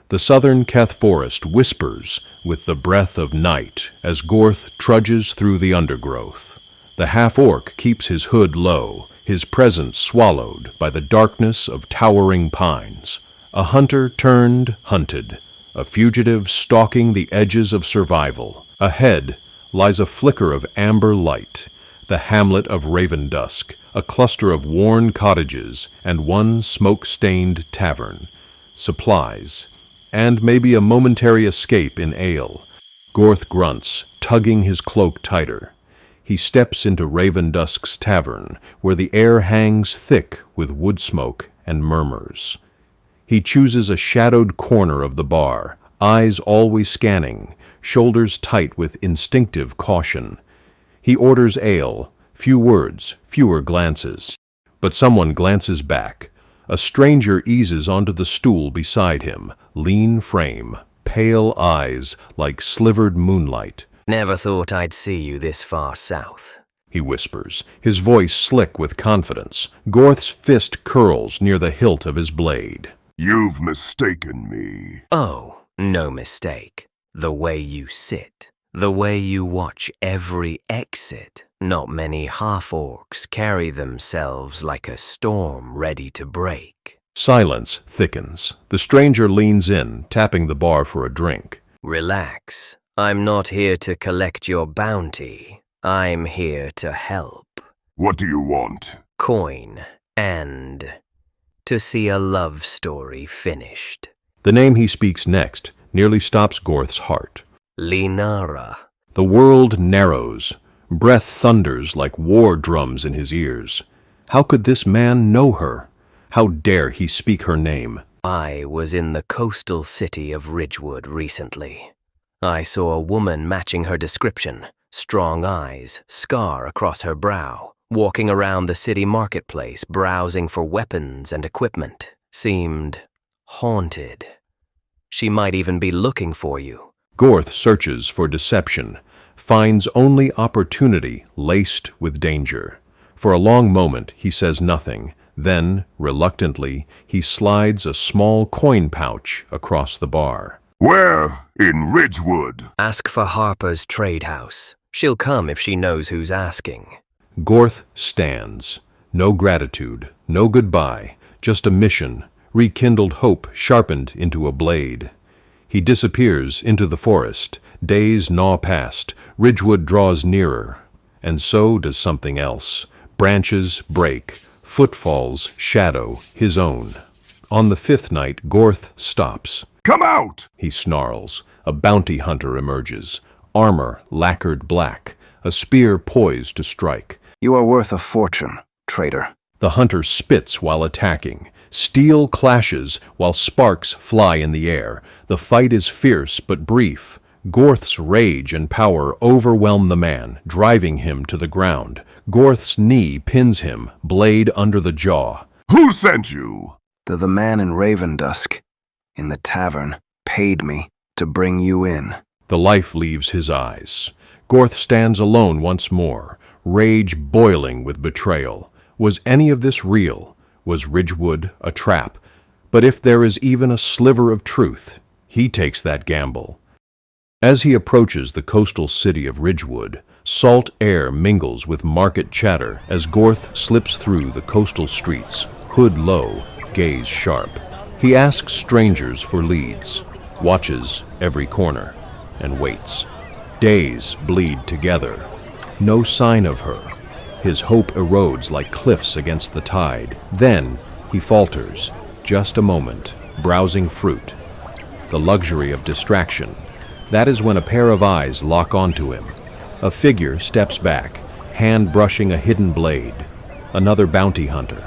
The Southern Keth Forest whispers with the breath of night as Gorth trudges through the undergrowth. The half-orc keeps his hood low, his presence swallowed by the darkness of towering pines. A hunter turned hunted, a fugitive stalking the edges of survival. Ahead lies a flicker of amber light, the hamlet of Ravendusk, a cluster of worn cottages and one smoke-stained tavern. Supplies, and maybe a momentary escape in ale. Gorth grunts, tugging his cloak tighter. He steps into Ravendusk's tavern, where the air hangs thick with wood smoke and murmurs. He chooses a shadowed corner of the bar, eyes always scanning, shoulders tight with instinctive caution. He orders ale, few words, fewer glances. But someone glances back. A stranger eases onto the stool beside him, lean frame, pale eyes like slivered moonlight. "Never thought I'd see you this far south," he whispers, his voice slick with confidence. Gorth's fist curls near the hilt of his blade. "You've mistaken me." "Oh, no mistake. The way you sit, the way you watch every exit. Not many half-orcs carry themselves like a storm ready to break." Silence thickens. The stranger leans in, tapping the bar for a drink. "Relax. I'm not here to collect your bounty. I'm here to help." "What do you want?" "Coin, and to see a love story finished." The name he speaks next nearly stops Gorth's heart. "Linara." The world narrows. Breath thunders like war drums in his ears. How could this man know her? How dare he speak her name? "I was in the coastal city of Ridgewood recently. I saw a woman matching her description, strong eyes, scar across her brow, walking around the city marketplace browsing for weapons and equipment. Seemed haunted. She might even be looking for you." Gorth searches for deception, finds only opportunity laced with danger. For a long moment he says nothing. Then, reluctantly, he slides a small coin pouch across the bar. "Where? In Ridgewood?" "Ask for Harper's Trade House. She'll come if she knows who's asking." Gorth stands. No gratitude, no goodbye, just a mission, rekindled hope sharpened into a blade. He disappears into the forest. Days gnaw past. Ridgewood draws nearer. And so does something else. Branches break. Footfalls shadow his own. On the fifth night, Gorth stops. "Come out!" he snarls. A bounty hunter emerges. Armor lacquered black. A spear poised to strike. "You are worth a fortune, traitor." The hunter spits while attacking. Steel clashes while sparks fly in the air. The fight is fierce but brief. Gorth's rage and power overwhelm the man, driving him to the ground. Gorth's knee pins him, blade under the jaw. "Who sent you?" The man in Ravendusk, in the tavern, paid me to bring you in." The life leaves his eyes. Gorth stands alone once more, rage boiling with betrayal. Was any of this real? Was Ridgewood a trap? But if there is even a sliver of truth, he takes that gamble. As he approaches the coastal city of Ridgewood, salt air mingles with market chatter as Gorth slips through the coastal streets, hood low, gaze sharp. He asks strangers for leads, watches every corner, and waits. Days bleed together. No sign of her. His hope erodes like cliffs against the tide. Then he falters, just a moment, browsing fruit. The luxury of distraction. That is when a pair of eyes lock onto him. A figure steps back, hand brushing a hidden blade. Another bounty hunter.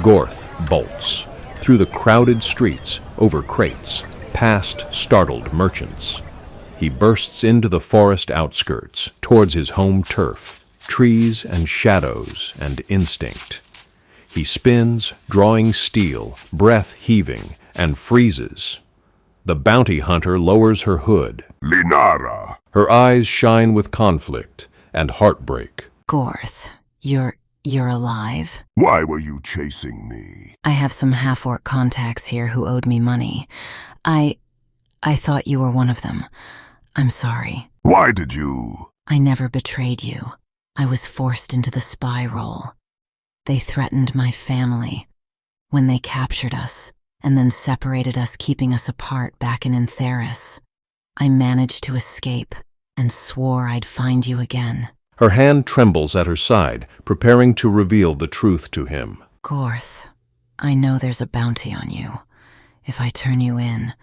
Gorth bolts. Through the crowded streets, over crates, past startled merchants. He bursts into the forest outskirts, towards his home turf, trees and shadows and instinct. He spins, drawing steel, breath heaving, and freezes. The bounty hunter lowers her hood. Linara. Her eyes shine with conflict and heartbreak. Gorth, you're alive? Why were you chasing me? I have some half-orc contacts here who owed me money. I thought you were one of them. I'm sorry. Why did you? I never betrayed you. I was forced into the spy role. They threatened my family when they captured us and then separated us, keeping us apart back in Entheris. I managed to escape and swore I'd find you again. Her hand trembles at her side, preparing to reveal the truth to him. Gorth, I know there's a bounty on you. If I turn you in,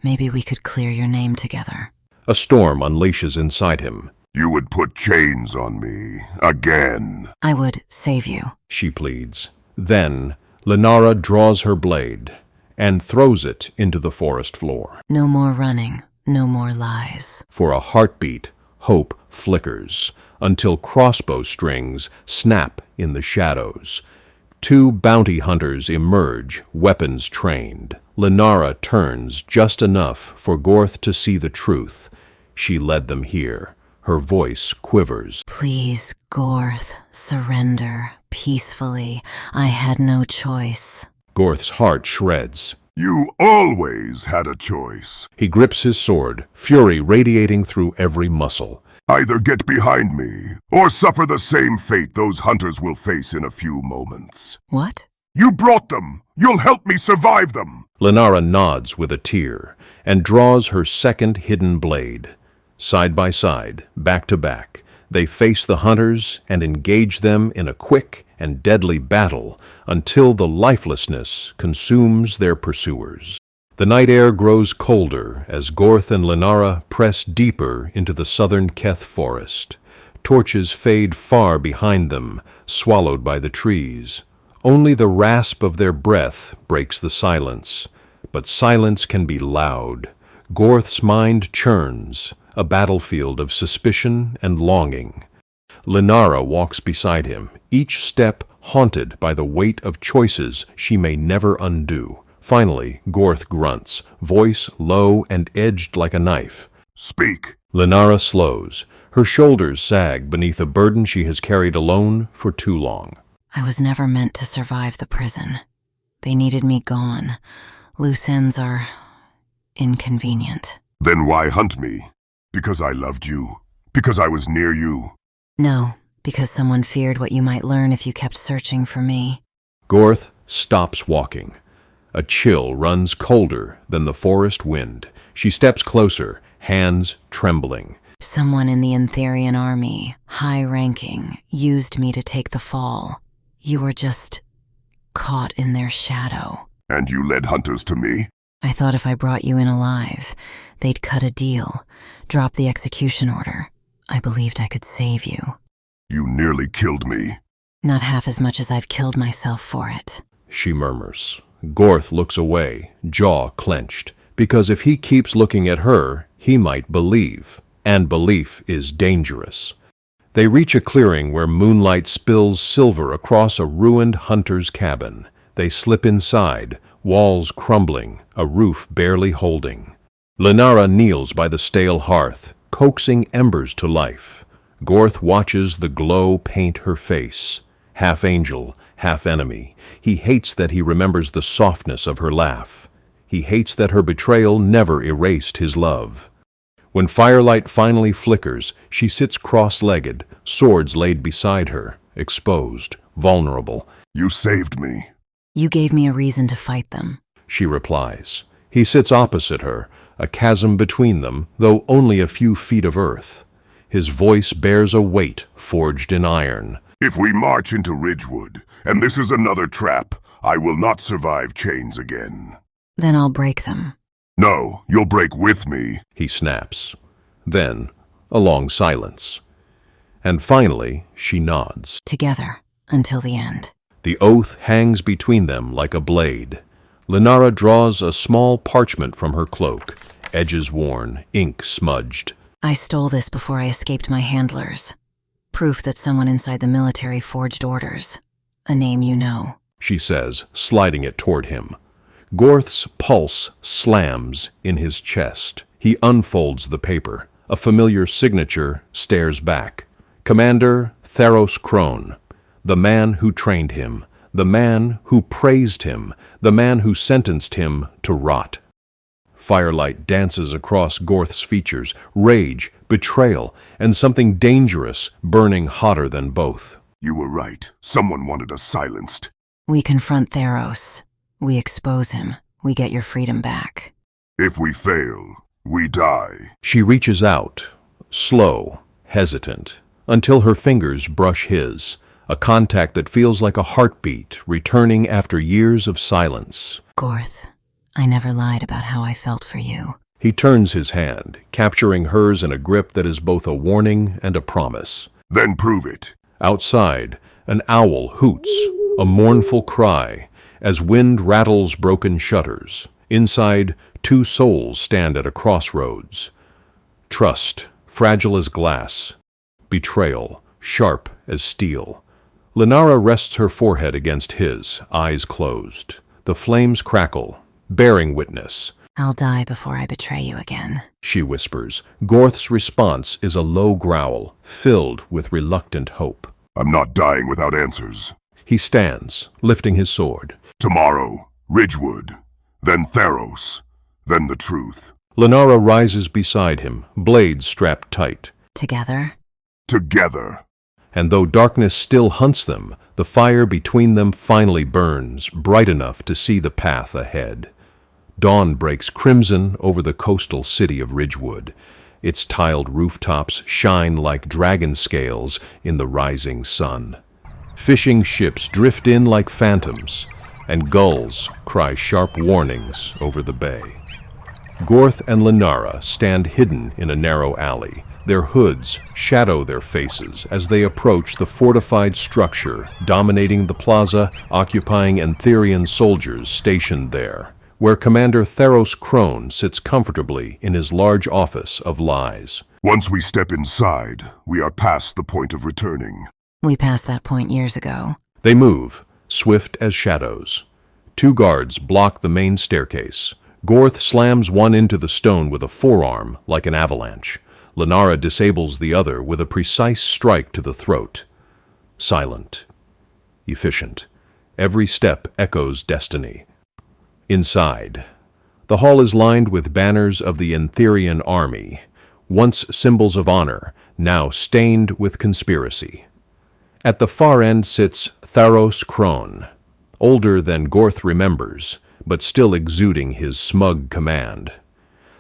maybe we could clear your name together. A storm unleashes inside him. You would put chains on me. Again. I would save you. She pleads. Then, Linara draws her blade and throws it into the forest floor. No more running, no more lies. For a heartbeat, hope flickers until crossbow strings snap in the shadows. Two bounty hunters emerge, weapons trained. Linara turns just enough for Gorth to see the truth. She led them here. Her voice quivers. Please, Gorth, surrender peacefully. I had no choice. Gorth's heart shreds. You always had a choice. He grips his sword, fury radiating through every muscle. Either get behind me, or suffer the same fate those hunters will face in a few moments. What? You brought them! You'll help me survive them! Linara nods with a tear and draws her second hidden blade. Side by side, back to back, they face the hunters and engage them in a quick and deadly battle until the lifelessness consumes their pursuers. The night air grows colder as Gorth and Linara press deeper into the Southern Keth Forest. Torches fade far behind them, swallowed by the trees. Only the rasp of their breath breaks the silence. But silence can be loud. Gorth's mind churns, a battlefield of suspicion and longing. Linara walks beside him, each step haunted by the weight of choices she may never undo. Finally, Gorth grunts, voice low and edged like a knife. Speak. Linara slows. Her shoulders sag beneath a burden she has carried alone for too long. I was never meant to survive the prison. They needed me gone. Loose ends are inconvenient. Then why hunt me? Because I loved you? Because I was near you? No, because someone feared what you might learn if you kept searching for me. Gorth stops walking. A chill runs colder than the forest wind. She steps closer, hands trembling. Someone in the Entherian army, high-ranking, used me to take the fall. You were just caught in their shadow. And you led hunters to me? I thought if I brought you in alive, they'd cut a deal, drop the execution order. I believed I could save you. You nearly killed me. Not half as much as I've killed myself for it. She murmurs. Gorth looks away, jaw clenched, because if he keeps looking at her, he might believe, and belief is dangerous. They reach a clearing where moonlight spills silver across a ruined hunter's cabin. They slip inside, walls crumbling, a roof barely holding. Linara kneels by the stale hearth, coaxing embers to life. Gorth watches the glow paint her face. Half angel, half enemy. He hates that he remembers the softness of her laugh. He hates that her betrayal never erased his love. When firelight finally flickers, she sits cross-legged, swords laid beside her, exposed, vulnerable. You saved me. You gave me a reason to fight them. She replies. He sits opposite her, a chasm between them, though only a few feet of earth. His voice bears a weight forged in iron. If we march into Ridgewood, and this is another trap, I will not survive chains again. Then I'll break them. No, you'll break with me. He snaps. Then, a long silence. And finally, she nods. Together, until the end. The oath hangs between them like a blade. Linara draws a small parchment from her cloak, edges worn, ink smudged. I stole this before I escaped my handlers. Proof that someone inside the military forged orders. A name you know. She says, sliding it toward him. Gorth's pulse slams in his chest. He unfolds the paper. A familiar signature stares back. Commander Theros Crone, the man who trained him, the man who praised him, the man who sentenced him to rot. Firelight dances across Gorth's features, rage, betrayal, and something dangerous burning hotter than both. You were right. Someone wanted us silenced. We confront Theros. We expose him. We get your freedom back. If we fail, we die. She reaches out, slow, hesitant, until her fingers brush his, a contact that feels like a heartbeat returning after years of silence. Gorth, I never lied about how I felt for you. He turns his hand, capturing hers in a grip that is both a warning and a promise. Then prove it. Outside, an owl hoots, a mournful cry, as wind rattles broken shutters. Inside, two souls stand at a crossroads. Trust, fragile as glass. Betrayal, sharp as steel. Lenara rests her forehead against his, eyes closed. The flames crackle, bearing witness. I'll die before I betray you again, She whispers. Gorth's response is a low growl, filled with reluctant hope. I'm not dying without answers. He stands, lifting his sword. Tomorrow, Ridgewood, then Theros, then the truth. Lenara rises beside him, blades strapped tight. Together? Together. And though darkness still hunts them, the fire between them finally burns, bright enough to see the path ahead. Dawn breaks crimson over the coastal city of Ridgewood. Its tiled rooftops shine like dragon scales in the rising sun. Fishing ships drift in like phantoms, and gulls cry sharp warnings over the bay. Gorth and Lenara stand hidden in a narrow alley. Their hoods shadow their faces as they approach the fortified structure dominating the plaza, occupying Antherian soldiers stationed there, where Commander Theros Crone sits comfortably in his large office of lies. Once we step inside, we are past the point of returning. We passed that point years ago. They move, swift as shadows. Two guards block the main staircase. Gorth slams one into the stone with a forearm like an avalanche. Lenara disables the other with a precise strike to the throat. Silent. Efficient. Every step echoes destiny. Inside. The hall is lined with banners of the Antherian army, once symbols of honor, now stained with conspiracy. At the far end sits Theros Crone, older than Gorth remembers, but still exuding his smug command.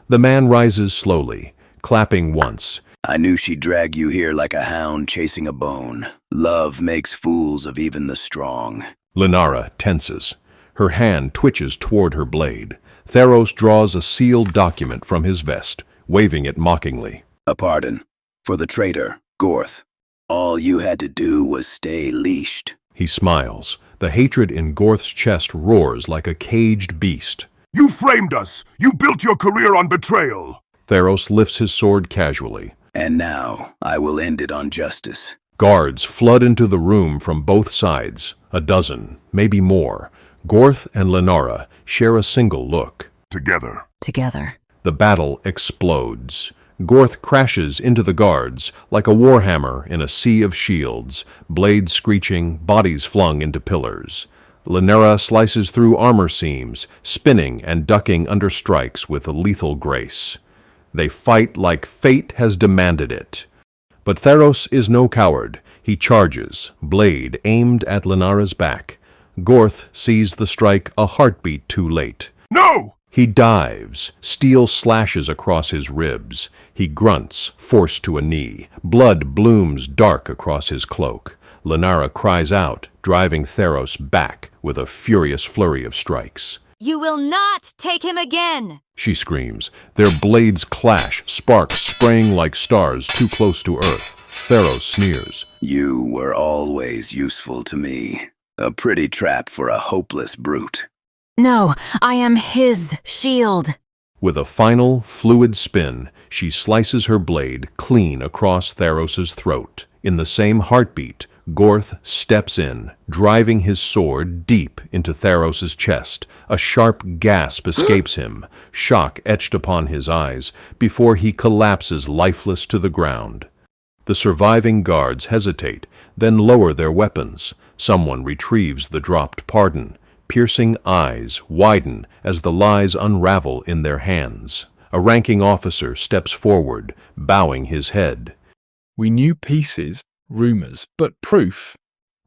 The man rises slowly, clapping once. I knew she'd drag you here like a hound chasing a bone. Love makes fools of even the strong. Lenara tenses. Her hand twitches toward her blade. Theros draws a sealed document from his vest, waving it mockingly. A pardon. For the traitor, Gorth. All you had to do was stay leashed. He smiles. The hatred in Gorth's chest roars like a caged beast. You framed us! You built your career on betrayal! Theros lifts his sword casually. And now, I will end it on justice. Guards flood into the room from both sides. A dozen, maybe more. Gorth and Lenara share a single look. Together. Together. The battle explodes. Gorth crashes into the guards like a warhammer in a sea of shields, blades screeching, bodies flung into pillars. Lenara slices through armor seams, spinning and ducking under strikes with a lethal grace. They fight like fate has demanded it. But Theros is no coward. He charges, blade aimed at Lenara's back. Gorth sees the strike a heartbeat too late. No! He dives. Steel slashes across his ribs. He grunts, forced to a knee. Blood blooms dark across his cloak. Lenara cries out, driving Theros back with a furious flurry of strikes. You will not take him again! She screams. Their blades clash, sparks spraying like stars too close to earth. Theros sneers. You were always useful to me. A pretty trap for a hopeless brute. No, I am his shield. With a final, fluid spin, she slices her blade clean across Theros' throat. In the same heartbeat, Gorth steps in, driving his sword deep into Tharos's chest. A sharp gasp escapes him, shock etched upon his eyes, before he collapses lifeless to the ground. The surviving guards hesitate, then lower their weapons. Someone retrieves the dropped pardon. Piercing eyes widen as the lies unravel in their hands. A ranking officer steps forward, bowing his head. We knew pieces, rumors, but proof.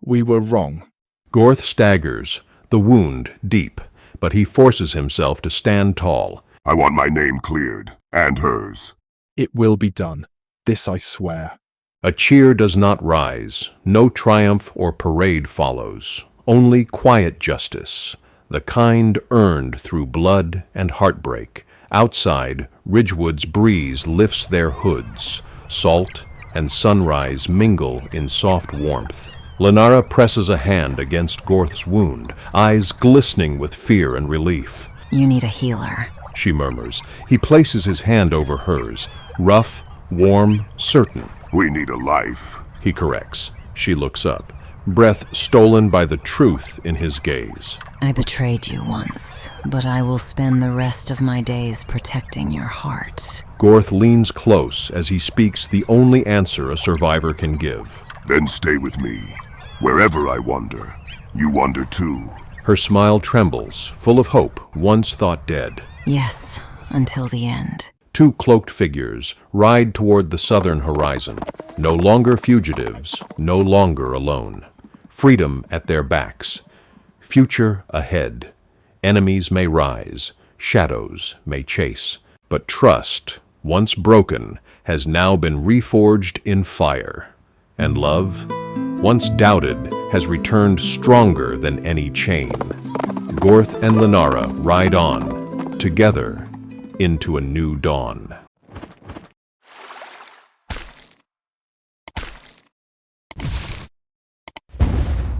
We were wrong. Gorth staggers, the wound deep, but he forces himself to stand tall. I want my name cleared, and hers. It will be done. This I swear. A cheer does not rise. No triumph or parade follows. Only quiet justice, the kind earned through blood and heartbreak. Outside, Ridgewood's breeze lifts their hoods. Salt and sunrise mingle in soft warmth. Lenara presses a hand against Gorth's wound, eyes glistening with fear and relief. You need a healer, She murmurs. He places his hand over hers. Rough, warm, certain. We need a life. He corrects. She looks up, breath stolen by the truth in his gaze. I betrayed you once, but I will spend the rest of my days protecting your heart. Gorth leans close as he speaks the only answer a survivor can give. Then stay with me. Wherever I wander, you wander too. Her smile trembles, full of hope once thought dead. Yes, until the end. Two cloaked figures ride toward the southern horizon. No longer fugitives, no longer alone. Freedom at their backs. Future ahead. Enemies may rise, shadows may chase, but trust, once broken, has now been reforged in fire. And love, once doubted, has returned stronger than any chain. Gorth and Lenara ride on, together, into a new dawn.